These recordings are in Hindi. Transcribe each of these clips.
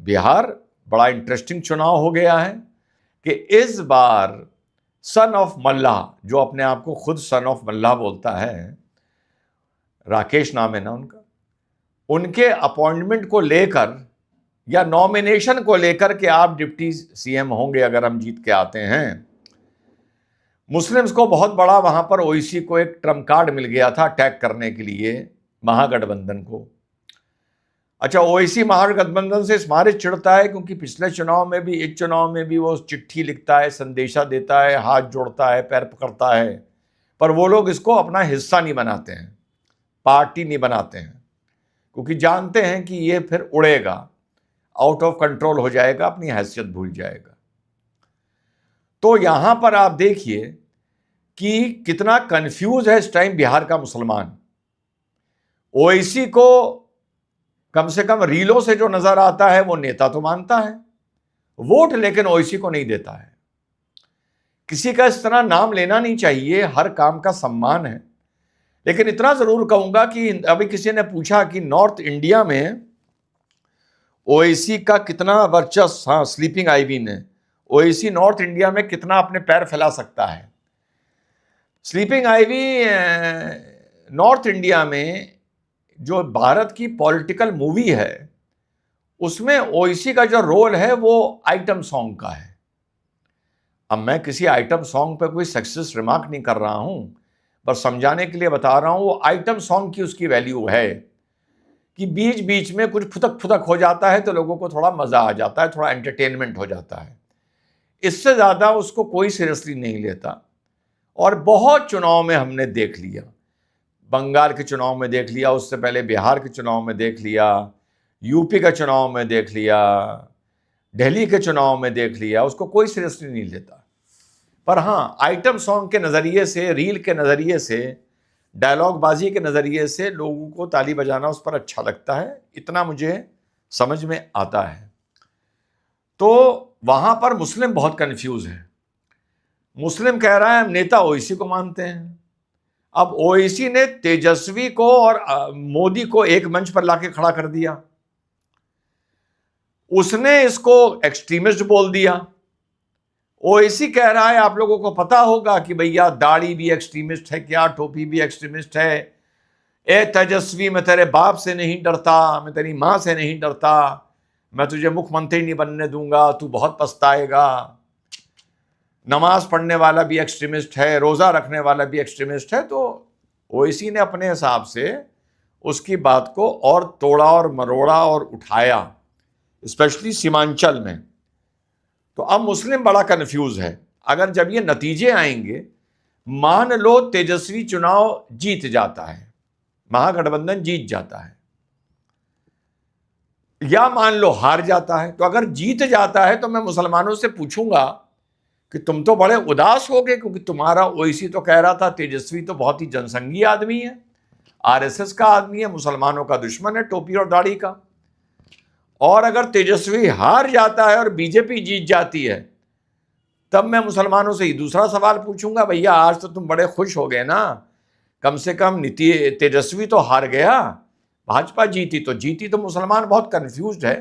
बिहार बड़ा इंटरेस्टिंग चुनाव हो गया है कि इस बार सन ऑफ मल्लाह, जो अपने आप को खुद सन ऑफ मल्लाह बोलता है, राकेश नाम है ना उनका, उनके अपॉइंटमेंट को लेकर या नॉमिनेशन को लेकर कि आप डिप्टी सीएम होंगे अगर हम जीत के आते हैं, मुस्लिम्स को बहुत बड़ा वहां पर ओवैसी को एक ट्रम्प कार्ड मिल गया था अटैक करने के लिए महागठबंधन को। अच्छा, ओवैसी महागठबंधन से इस मारे चिढ़ता है क्योंकि पिछले चुनाव में भी, इस चुनाव में भी वो चिट्ठी लिखता है, संदेशा देता है, हाथ जोड़ता है, पैर पकड़ता है, पर वो लोग इसको अपना हिस्सा नहीं बनाते हैं, पार्टी नहीं बनाते हैं, क्योंकि जानते हैं कि ये फिर उड़ेगा, आउट ऑफ कंट्रोल हो जाएगा, अपनी हैसियत भूल जाएगा। तो यहां पर आप देखिए कि कितना कंफ्यूज है इस टाइम बिहार का मुसलमान। ओवैसी को कम से कम रीलों से जो नजर आता है वो नेता तो मानता है, वोट लेकिन ओवैसी को नहीं देता है। किसी का इस तरह नाम लेना नहीं चाहिए, हर काम का सम्मान है, लेकिन इतना जरूर कहूंगा कि अभी किसी ने पूछा कि नॉर्थ इंडिया में ओवैसी का कितना वर्चस्व, हाँ स्लीपिंग आईवी ने, ओवैसी नॉर्थ इंडिया में कितना अपने पैर फैला सकता है। स्लीपिंग आईवी नॉर्थ इंडिया में जो भारत की पॉलिटिकल मूवी है उसमें ओवैसी का जो रोल है वो आइटम सॉन्ग का है। अब मैं किसी आइटम सॉन्ग पर कोई सक्सेस रिमार्क नहीं कर रहा हूं, पर समझाने के लिए बता रहा हूं, वो आइटम सॉन्ग की उसकी वैल्यू है कि बीच बीच में कुछ फुदक फुदक हो जाता है तो लोगों को थोड़ा मजा आ जाता है, थोड़ा एंटरटेनमेंट हो जाता है, इससे ज्यादा उसको कोई सीरियसली नहीं लेता। और बहुत चुनाव में हमने देख लिया, बंगाल के चुनाव में देख लिया, उससे पहले बिहार के चुनाव में देख लिया, यूपी के चुनाव में देख लिया, दिल्ली के चुनाव में देख लिया, उसको कोई सीरियसली नहीं लेता। पर हाँ, आइटम सॉन्ग के नज़रिए से, रील के नज़रिए से, डायलॉग बाजी के नज़रिए से लोगों को ताली बजाना उस पर अच्छा लगता है, इतना मुझे समझ में आता है। तो वहाँ पर मुस्लिम बहुत कंफ्यूज है। मुस्लिम कह रहा है हम नेता ओवैसी को मानते हैं। अब ओवैसी ने तेजस्वी को और मोदी को एक मंच पर लाके खड़ा कर दिया, उसने इसको एक्सट्रीमिस्ट बोल दिया। ओवैसी कह रहा है आप लोगों को पता होगा कि भैया दाढ़ी भी एक्सट्रीमिस्ट है क्या, टोपी भी एक्सट्रीमिस्ट है, ए तेजस्वी मैं तेरे बाप से नहीं डरता, मैं तेरी मां से नहीं डरता, मैं तुझे मुख्यमंत्री नहीं बनने दूंगा, तू बहुत पछताएगा। नमाज पढ़ने वाला भी एक्सट्रीमिस्ट है, रोजा रखने वाला भी एक्सट्रीमिस्ट है। तो ओवैसी ने अपने हिसाब से उसकी बात को और तोड़ा और मरोड़ा और उठाया, स्पेशली सीमांचल में। तो अब मुस्लिम बड़ा कंफ्यूज है। अगर जब ये नतीजे आएंगे, मान लो तेजस्वी चुनाव जीत जाता है, महागठबंधन जीत जाता है, या मान लो हार जाता है, तो अगर जीत जाता है तो मैं मुसलमानों से पूछूंगा कि तुम तो बड़े उदास हो गए, क्योंकि तुम्हारा ओवैसी तो कह रहा था तेजस्वी तो बहुत ही जनसंघी आदमी है, आरएसएस का आदमी है, मुसलमानों का दुश्मन है टोपी और दाढ़ी का। और अगर तेजस्वी हार जाता है और बीजेपी जीत जाती है, तब मैं मुसलमानों से ही दूसरा सवाल पूछूंगा, भैया आज तो तुम बड़े खुश हो गए ना, कम से कम तेजस्वी तो हार गया, भाजपा जीती तो जीती। तो मुसलमान बहुत कंफ्यूज्ड है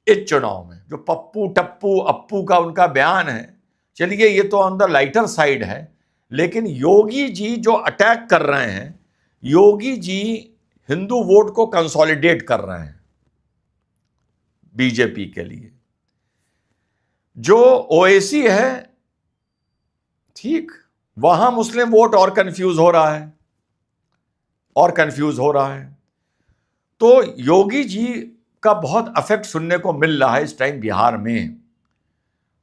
इस चुनाव में। जो पप्पू टप्पू अप्पू का उनका बयान है, चलिए ये तो ऑन द लाइटर साइड है, लेकिन योगी जी जो अटैक कर रहे हैं, योगी जी हिंदू वोट को कंसोलिडेट कर रहे हैं बीजेपी के लिए। जो ओवैसी है, ठीक, वहां मुस्लिम वोट और कंफ्यूज हो रहा है, और कंफ्यूज हो रहा है। तो योगी जी का बहुत अफेक्ट सुनने को मिल रहा है इस टाइम बिहार में।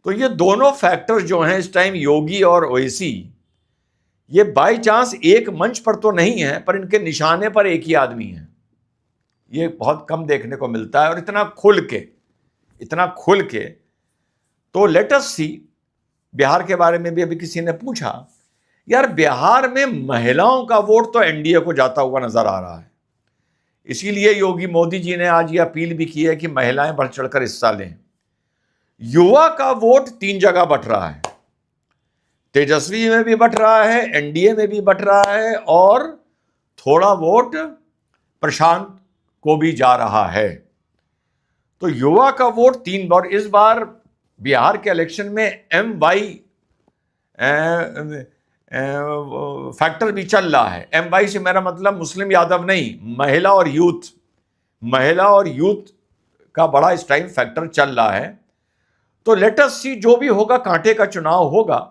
तो ये दोनों फैक्टर्स जो हैं इस टाइम, योगी और ओवैसी, ये बाय चांस एक मंच पर तो नहीं है, पर इनके निशाने पर एक ही आदमी है। ये बहुत कम देखने को मिलता है, और इतना खुल के। तो लेट अस सी। बिहार के बारे में भी अभी किसी ने पूछा, यार बिहार में महिलाओं का वोट तो एनडीए को जाता हुआ नजर आ रहा है, इसीलिए योगी मोदी जी ने आज ये अपील भी की है कि महिलाएं बढ़ चढ़कर हिस्सा लें। युवा का वोट 3 जगह बट रहा है, तेजस्वी में भी बट रहा है, एनडीए में भी बट रहा है, और थोड़ा वोट प्रशांत को भी जा रहा है। तो युवा का वोट 3 बार, इस बार बिहार के इलेक्शन में MY फैक्टर भी चल रहा है। MY से मेरा मतलब मुस्लिम यादव नहीं, महिला और यूथ, महिला और यूथ का बड़ा इस टाइम फैक्टर चल रहा है। तो लेट अस सी, जो भी होगा, कांटे का चुनाव होगा।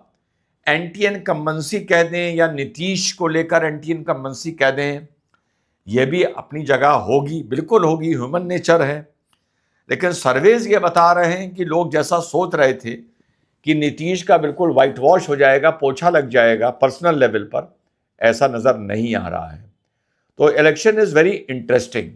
एंटी इनकम्बेंसी कह दें या नीतीश को लेकर एंटी इनकम्बेंसी कह दें, यह भी अपनी जगह होगी, बिल्कुल होगी, ह्यूमन नेचर है। लेकिन सर्वेज ये बता रहे हैं कि लोग जैसा सोच रहे थे कि नीतीश का बिल्कुल वाइट वॉश हो जाएगा, पोछा लग जाएगा पर्सनल लेवल पर, ऐसा नजर नहीं आ रहा है। तो इलेक्शन इज वेरी इंटरेस्टिंग।